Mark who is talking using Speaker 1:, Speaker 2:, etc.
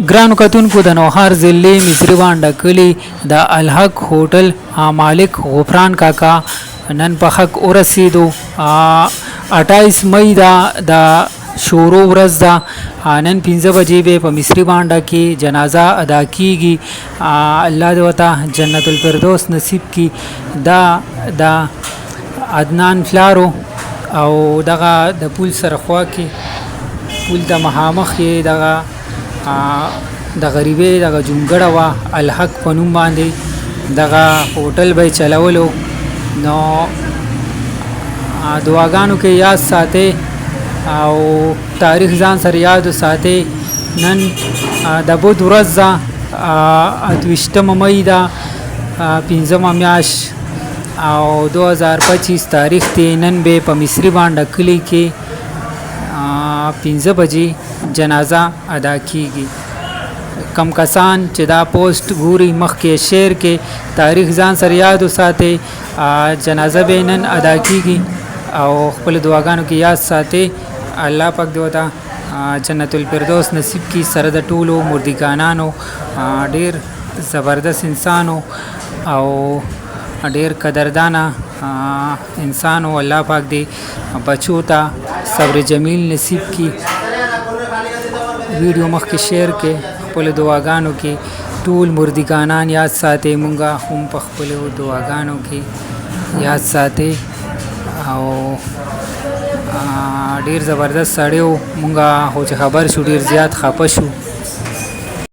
Speaker 1: ګرانو کتونکو د نوهار ضلع مصری بانډه کلي د الحق هوټل مالک غفران کاکا نن په حق ورسېدو. 28 مئی دا د شورو ورځ ده. نن 15 بجې به په مصری بانډه کې جنازه ادا کیږي. الله دې ورته جنت الفردوس نصیب کړي. دا د عدنان فلارو او دغه د پول سره خوا کې پول د مخامخ کې دغه د غریبې دغه جونګړه وه الحق په نوم باندې دغه هوټل به یې چلولو. نو دعاګانو کې یاد ساتئ او تاریخ ځان سره یاد وساتئ. نن د بود ورځ ده 28 مئی ده 15 میاشت او 2025 تاریخ دی. نن به په مصری بانډه کلي کې 15 بجې جنازه ادا کیږي. کم کسان چې دا پوسټ ګوري مخکې شیر کې تاریخ ځان سره یاد وساتئ. جنازه به نن ادا کیږي او خپل دعاګانو کې یاد ساتئ. الله پاک دې ورته جنت الفردوس نصیب کړي. سره د ټولو مردګانانو ډېر زبردست انسانو او ډېر قدردانه انسانو. الله پاک دې بچو ته صبر جمیل نصیب کړي. ویډیو مخکې شیر کې خپل دعاګانو کې ټول مردګانان یاد ساتئ. مونږه هم په خپلو دعاګانو کې یاد ساتئ او ډیر زبردست سړی و. مونږه خو چې خبر شو ډیر زیات خفه شو.